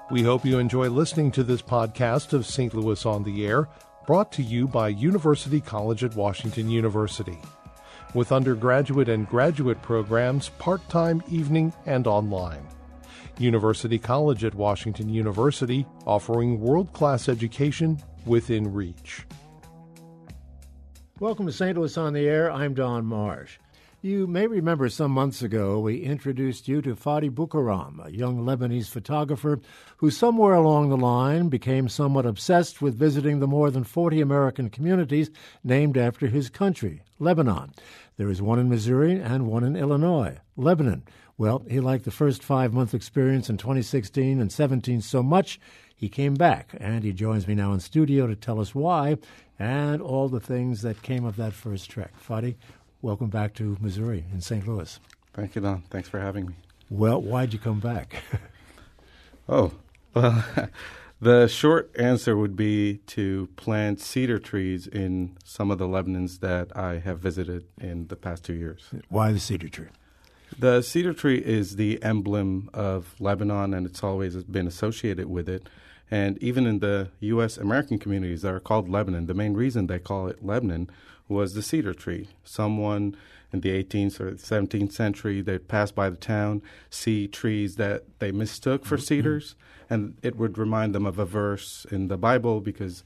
We hope you enjoy listening to this podcast of St. Louis on the Air, brought to you by University College at Washington University. With undergraduate and graduate programs, part-time, evening, and online. University College at Washington University, offering world-class education within reach. Welcome to St. Louis on the Air. I'm Don Marsh. You may remember some months ago we introduced you to Fadi BouKaram, a young Lebanese photographer who somewhere along the line became somewhat obsessed with visiting the more than 40 American communities named after his country, Lebanon. There is one in Missouri and one in Illinois, Lebanon. Well, he liked the first 5-month experience in 2016 and 17 so much, he came back, and he joins me now in studio to tell us why and all the things that came of that first trek. Fadi, welcome back to Missouri in St. Louis. Thank you, Don. Thanks for having me. Well, why'd you come back? Well, the short answer would be to plant cedar trees in some of the Lebanons that I have visited in the past 2 years. Why the cedar tree? The cedar tree is the emblem of Lebanon, and it's always been associated with it. And even in the U.S. American communities that are called Lebanon, the main reason they call it Lebanon was the cedar tree. Someone in the 18th or 17th century, they'd pass by the town, see trees that they mistook for cedars, and it would remind them of a verse in the Bible because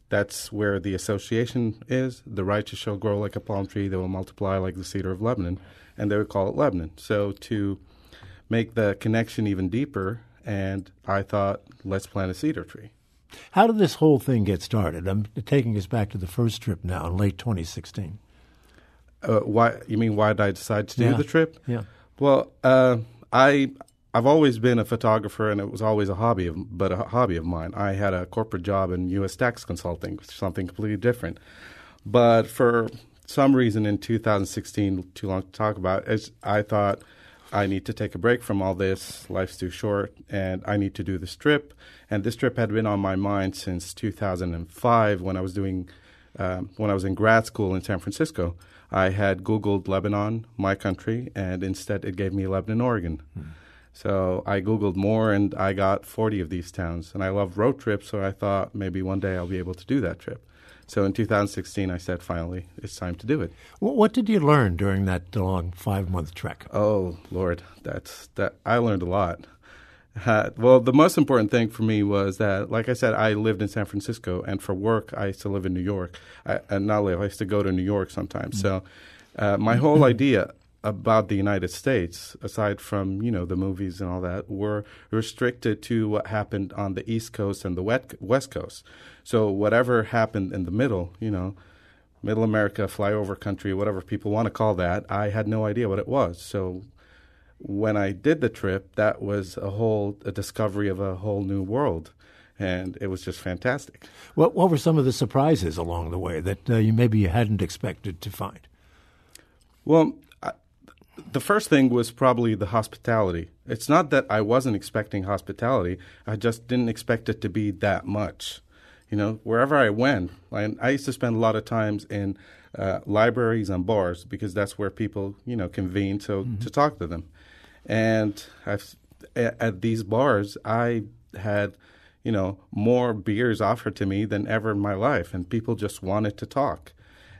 that's where the association is. The righteous shall grow like a palm tree, they will multiply like the cedar of Lebanon, and they would call it Lebanon. So to make the connection even deeper, and I thought, let's plant a cedar tree. How did this whole thing get started? I'm taking us back to the first trip now in late 2016. Why? You mean why did I decide to do the trip? Yeah. Well, I've always been a photographer, and it was always a hobby of mine. I had a corporate job in U.S. tax consulting, which is something completely different. But for some reason in 2016, too long to talk about, I thought I need to take a break from all this. Life's too short, and I need to do this trip. And this trip had been on my mind since 2005 when I was in grad school in San Francisco. I had Googled Lebanon, my country, and instead it gave me Lebanon, Oregon. So I Googled more, and I got 40 of these towns. And I love road trips, so I thought maybe one day I'll be able to do that trip. So in 2016, I said, finally, it's time to do it. What did you learn during that long 5-month trek? Oh, Lord, I learned a lot. Well, the most important thing for me was that, like I said, I lived in San Francisco, and for work, I used to live in New York. I used to go to New York sometimes. So my whole idea about the United States, aside from, the movies and all that, were restricted to what happened on the East Coast and the West Coast. So whatever happened in the middle, Middle America, flyover country, whatever people want to call that, I had no idea what it was. So when I did the trip, that was a discovery of a whole new world. And it was just fantastic. What were some of the surprises along the way that you hadn't expected to find? Well, the first thing was probably the hospitality. It's not that I wasn't expecting hospitality. I just didn't expect it to be that much. Wherever I went, I used to spend a lot of times in libraries and bars because that's where people, convene to talk to them. And at these bars, I had, more beers offered to me than ever in my life, and people just wanted to talk.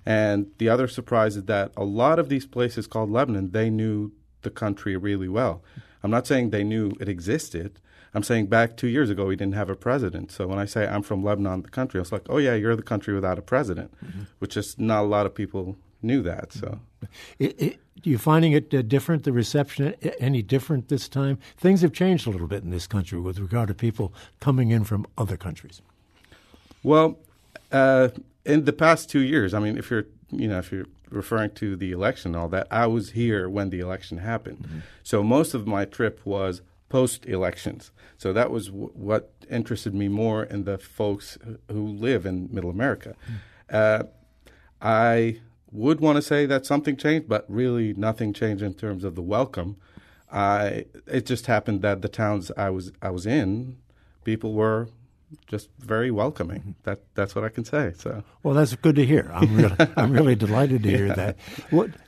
And the other surprise is that a lot of these places called Lebanon, they knew the country really well. I'm not saying they knew it existed. I'm saying back 2 years ago, we didn't have a president. So when I say I'm from Lebanon, the country, I was like, oh, yeah, you're the country without a president, which is not a lot of people knew that. So, you finding it different, the reception, any different this time? Things have changed a little bit in this country with regard to people coming in from other countries. Well, in the past 2 years, I mean, if you're referring to the election and all that, I was here when the election happened. So most of my trip was post-elections. So that was what interested me more in the folks who live in Middle America. I would want to say that something changed, but really nothing changed in terms of the welcome. It just happened that the towns I was in, people were just very welcoming. That's what I can say. So, well, that's good to hear. I'm really delighted to hear that.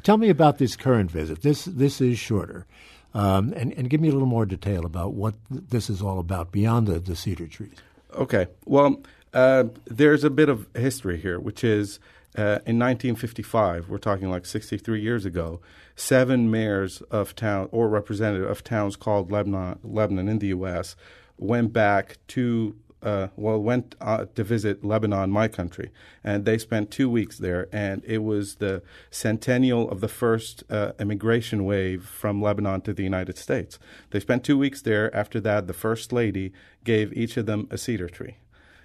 Tell me about this current visit. This is shorter. And give me a little more detail about what this is all about beyond the cedar trees. Okay. Well, there's a bit of history here, which is in 1955, we're talking like 63 years ago, 7 mayors of town or representative of towns called Lebanon in the U.S. went back to to visit Lebanon, my country, and they spent 2 weeks there, and it was the centennial of the first immigration wave from Lebanon to the United States. They spent 2 weeks there. After that, the First Lady gave each of them a cedar tree.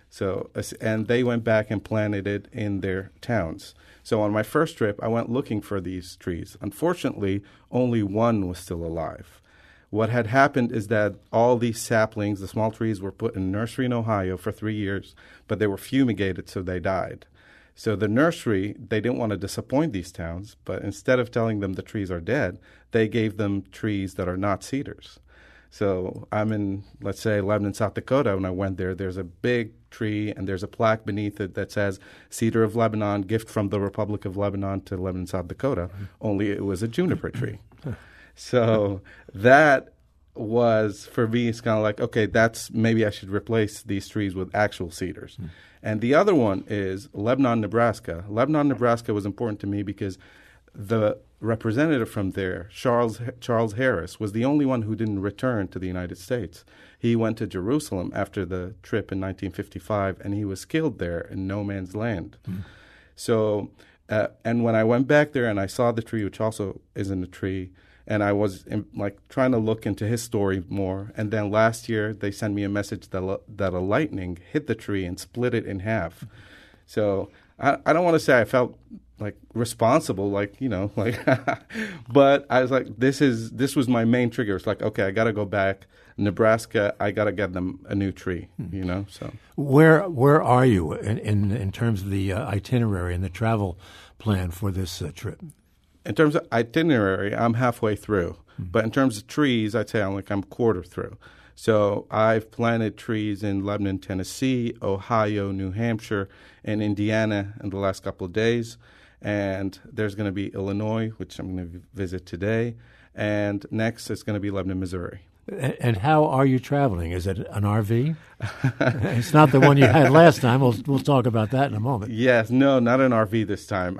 So, and they went back and planted it in their towns. So on my first trip, I went looking for these trees. Unfortunately, only one was still alive. What had happened is that all these saplings, the small trees, were put in a nursery in Ohio for 3 years, but they were fumigated, so they died. So the nursery, they didn't want to disappoint these towns, but instead of telling them the trees are dead, they gave them trees that are not cedars. So I'm in, let's say, Lebanon, South Dakota. When I went there, there's a big tree, and there's a plaque beneath it that says, Cedar of Lebanon, gift from the Republic of Lebanon to Lebanon, South Dakota, only it was a juniper tree. So that was, for me, it's kind of like, okay, maybe I should replace these trees with actual cedars. And the other one is Lebanon, Nebraska. Lebanon, Nebraska was important to me because the representative from there, Charles Harris, was the only one who didn't return to the United States. He went to Jerusalem after the trip in 1955, and he was killed there in no man's land. So, and when I went back there and I saw the tree, which also isn't a tree, and I was trying to look into his story more. And then last year they sent me a message that a lightning hit the tree and split it in half. So I don't want to say I felt like responsible, but I was like, this was my main trigger. It's like, okay, I got to go back. Nebraska, I got to get them a new tree, So where are you in terms of the itinerary and the travel plan for this trip? In terms of itinerary, I'm halfway through. But in terms of trees, I'd say I'm quarter through. So I've planted trees in Lebanon, Tennessee, Ohio, New Hampshire, and Indiana in the last couple of days. And there's going to be Illinois, which I'm going to visit today. And next, it's going to be Lebanon, Missouri. And how are you traveling? Is it an RV? It's not the one you had last time. We'll talk about that in a moment. Yes, no, not an RV this time.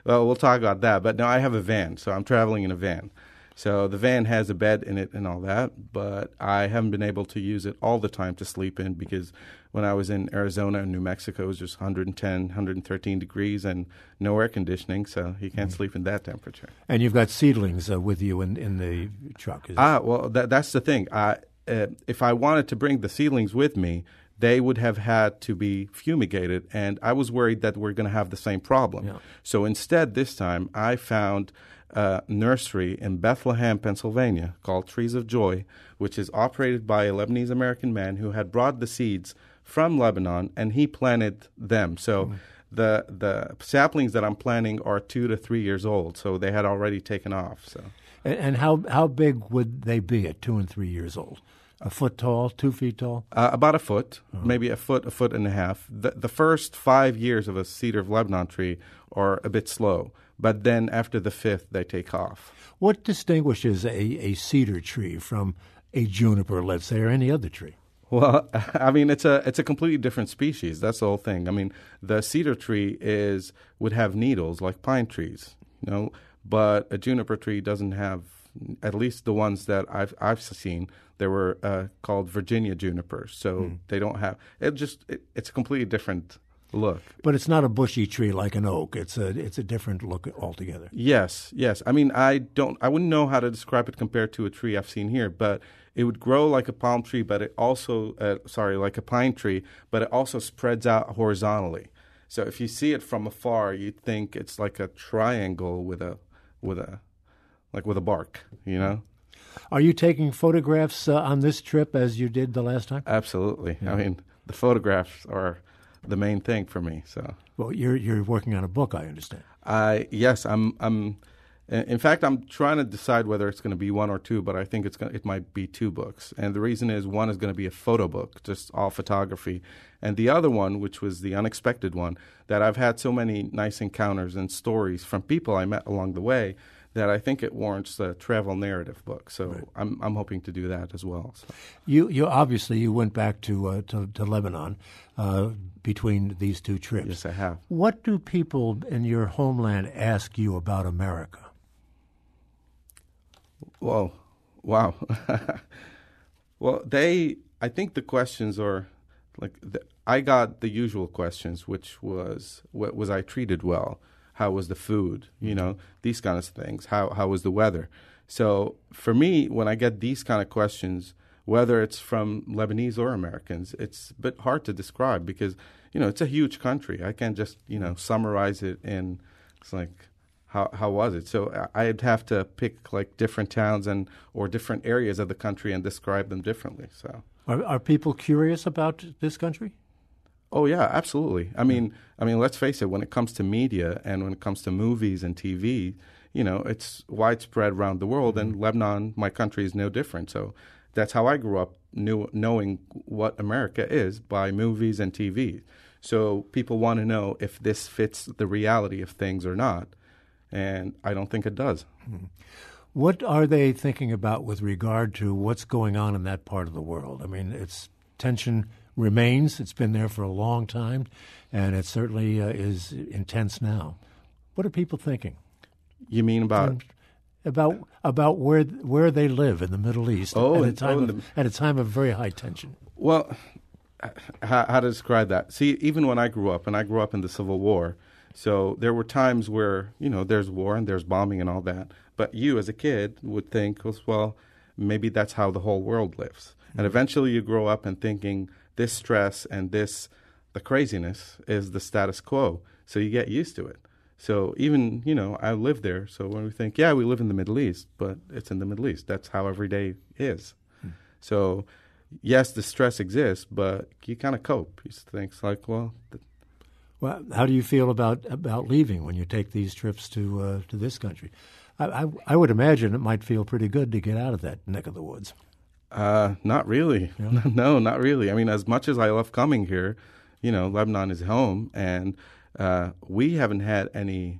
We'll talk about that. But no, I have a van, so I'm traveling in a van. So the van has a bed in it and all that, but I haven't been able to use it all the time to sleep in because when I was in Arizona and New Mexico, it was just 110, 113 degrees and no air conditioning, so you can't sleep in that temperature. And you've got seedlings with you in the truck, is it? Well, that's the thing. If I wanted to bring the seedlings with me, they would have had to be fumigated, and I was worried that we're going to have the same problem. Yeah. So instead, this time, I found a nursery in Bethlehem, Pennsylvania, called Trees of Joy, which is operated by a Lebanese-American man who had brought the seeds from Lebanon, and he planted them. So the saplings that I'm planting are 2 to 3 years old, so they had already taken off. So, and how big would they be at 2 and 3 years old? A foot tall, 2 feet tall? About a foot, maybe a foot and a half. The first 5 years of a cedar of Lebanon tree are a bit slow, but then after the 5th, they take off. What distinguishes a cedar tree from a juniper, let's say, or any other tree? Well, I mean, it's a completely different species. That's the whole thing. I mean, the cedar tree would have needles like pine trees, but a juniper tree doesn't have. At least the ones that I've seen, they were called Virginia junipers. So they don't have it's a completely different look. But it's not a bushy tree like an oak. It's a different look altogether. Yes. I mean, I wouldn't know how to describe it compared to a tree I've seen here, but it would grow like a palm tree, but it also like a pine tree, but it also spreads out horizontally. So if you see it from afar, you'd think it's like a triangle with a bark, Are you taking photographs on this trip as you did the last time? Absolutely. Yeah. I mean, the photographs are the main thing for me. So, well, you're working on a book, I understand. Yes, I'm. In fact, I'm trying to decide whether it's going to be one or two, but I think it might be 2 books. And the reason is one is going to be a photo book, just all photography, and the other one, which was the unexpected one, that I've had so many nice encounters and stories from people I met along the way, that I think it warrants a travel narrative book. So Right. I'm hoping to do that as well. So. You obviously you went back to Lebanon between these two trips. Yes, I have. What do people in your homeland ask you about America? Whoa, wow. Well, I think the questions are like, I got the usual questions, which was, was I treated well? How was the food? You know, these kind of things. How was the weather? So for me, when I get these kind of questions, whether it's from Lebanese or Americans, it's a bit hard to describe because, you know, it's a huge country. I can't just, you know, summarize it in, it's like, how was it? So I'd have to pick like different towns or different areas of the country and describe them differently. So Are people curious about this country? Oh yeah, absolutely. I mean, let's face it. When it comes to media and when it comes to movies and TV, you know, it's widespread around the world, and Lebanon, my country, is no different. So that's how I grew up, knowing what America is by movies and TV. So people want to know if this fits the reality of things or not, and I don't think it does. What are they thinking about with regard to what's going on in that part of the world? I mean, it's tension remains. It's been there for a long time, and it certainly is intense now. What are people thinking? You mean about where they live in the Middle East at a time of very high tension? Well, how to describe that? See, even when I grew up, and I grew up in the Civil War, so there were times where, you know, there's war and there's bombing and all that. But you, as a kid, would think, well, maybe that's how the whole world lives. And eventually you grow up and thinking this stress and the craziness is the status quo. So you get used to it. So even, you know, I live there. So when we think, yeah, we live in the Middle East, but it's in the Middle East. That's how every day is. So yes, the stress exists, but you kind of cope. You think like, well, how do you feel about leaving when you take these trips to this country? I would imagine it might feel pretty good to get out of that neck of the woods. Not really. Yeah. No, not really. I mean, as much as I love coming here, you know, Lebanon is home, and we haven't had any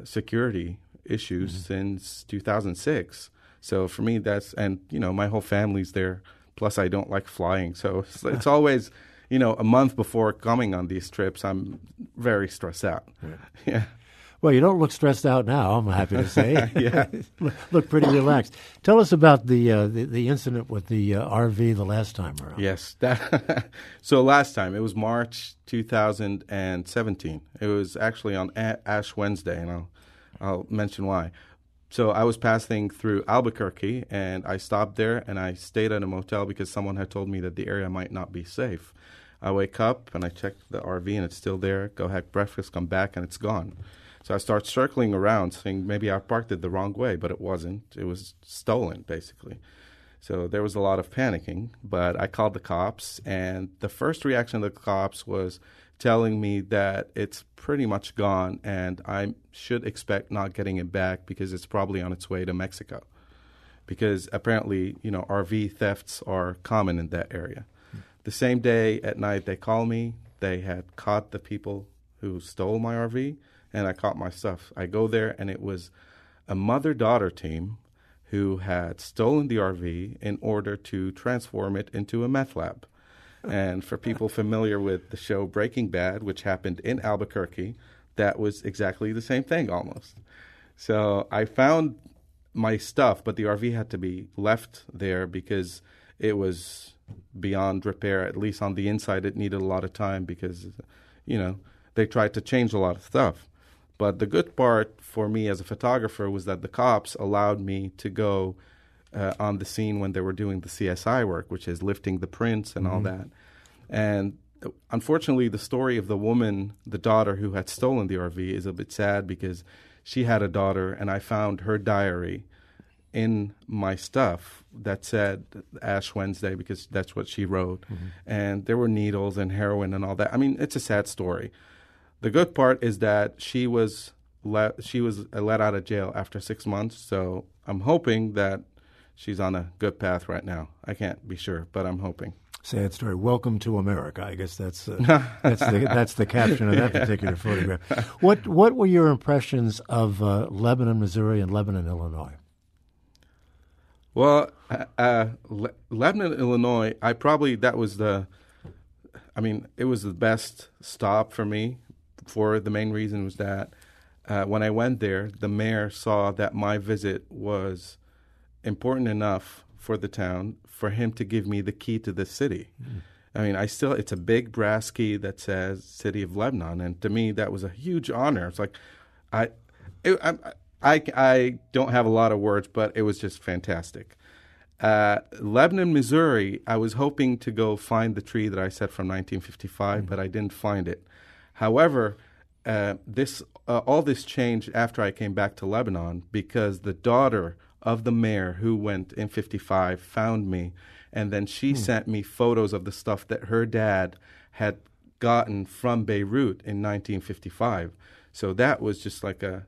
security issues since 2006. So for me, and you know, my whole family's there. Plus, I don't like flying, so it's always, you know, a month before coming on these trips, I'm very stressed out. Yeah. Well, you don't look stressed out now, I'm happy to say. Yeah. Look pretty relaxed. Tell us about the incident with the RV the last time around. Yes. So last time, it was March 2017. It was actually on Ash Wednesday, and I'll mention why. So I was passing through Albuquerque, and I stopped there, and I stayed at a motel because someone had told me that the area might not be safe. I wake up, and I check the RV, and it's still there. Go have breakfast, come back, and it's gone. So I start circling around, saying maybe I parked it the wrong way, but it wasn't. It was stolen, basically. So there was a lot of panicking, but I called the cops, and the first reaction of the cops was telling me that it's pretty much gone, and I should expect not getting it back because it's probably on its way to Mexico. Because apparently, you know, RV thefts are common in that area. The same day at night, they call me. They had caught the people who stole my RV, and I caught my stuff. I go there, and it was a mother-daughter team who had stolen the RV in order to transform it into a meth lab. And for people familiar with the show Breaking Bad, which happened in Albuquerque, that was exactly the same thing almost. So I found my stuff, but the RV had to be left there because it was beyond repair. At least on the inside, it needed a lot of time because, you know, they tried to change a lot of stuff. But the good part for me as a photographer was that the cops allowed me to go on the scene when they were doing the CSI work, which is lifting the prints and all that. And unfortunately, the story of the woman, the daughter who had stolen the RV, is a bit sad because she had a daughter, and I found her diary in my stuff that said Ash Wednesday because that's what she wrote. And there were needles and heroin and all that. I mean, it's a sad story. The good part is that she was let out of jail after 6 months, so I'm hoping that she's on a good path right now. I can't be sure, but I'm hoping. Sad story. Welcome to America. I guess that's the caption of that particular photograph. What were your impressions of Lebanon, Missouri, and Lebanon, Illinois? Well, Lebanon, Illinois, it was the best stop for me. For the main reason was that when I went there, the mayor saw that my visit was important enough for the town for him to give me the key to the city. I mean, it's a big brass key that says City of Lebanon, and to me that was a huge honor. It's like I don't have a lot of words, but it was just fantastic. Lebanon, Missouri, I was hoping to go find the tree that I said from 1955, but I didn't find it. However, all this changed after I came back to Lebanon because the daughter of the mayor who went in 55 found me, and then she sent me photos of the stuff that her dad had gotten from Beirut in 1955. So that was just like a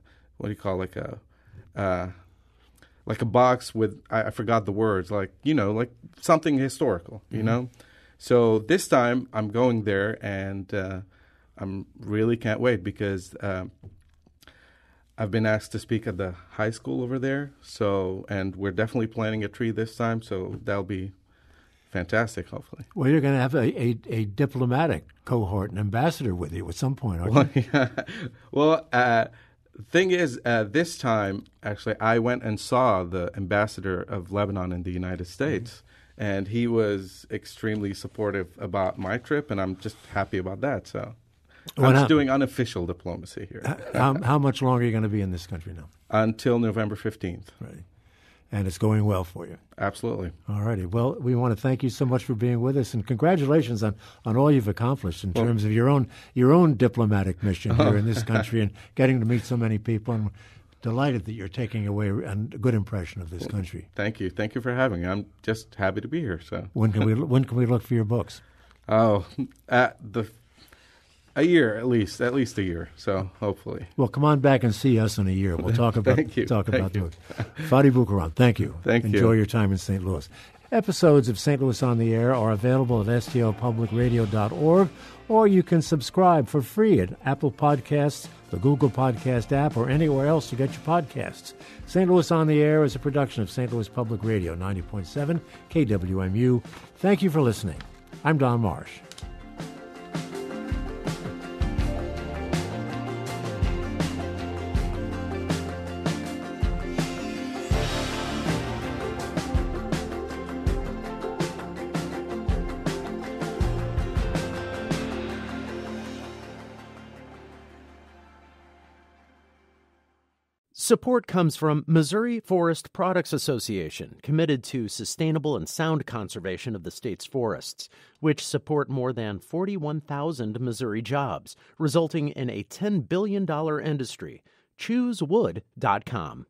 box with, I forgot the words, like something historical, you know? So this time I'm going there, and I'm really can't wait because I've been asked to speak at the high school over there. So, and we're definitely planting a tree this time, so that'll be fantastic, hopefully. Well, you're going to have a diplomatic cohort, an ambassador with you at some point, aren't you? Yeah. Well, thing is, this time, actually, I went and saw the ambassador of Lebanon in the United States, and he was extremely supportive about my trip, and I'm just happy about that. So I'm just doing unofficial diplomacy here. How much longer are you going to be in this country now? Until November 15th. Right. And it's going well for you. Absolutely. All righty. Well, we want to thank you so much for being with us, and congratulations on all you've accomplished in terms of your own diplomatic mission here in this country and getting to meet so many people. And delighted that you're taking away a good impression of this country. Thank you. Thank you for having me. I'm just happy to be here. So when can we look for your books? Oh, a year at least a year. So hopefully. Well, come on back and see us in a year. We'll talk about Thank you. the book. Fadi BouKaram, thank you. Enjoy your time in St. Louis. Episodes of St. Louis on the Air are available at stl.publicradio.org, or you can subscribe for free at Apple Podcasts, the Google Podcast app, or anywhere else you get your podcasts. St. Louis on the Air is a production of St. Louis Public Radio, 90.7 KWMU. Thank you for listening. I'm Don Marsh. Support comes from Missouri Forest Products Association, committed to sustainable and sound conservation of the state's forests, which support more than 41,000 Missouri jobs, resulting in a $10 billion industry. ChooseWood.com.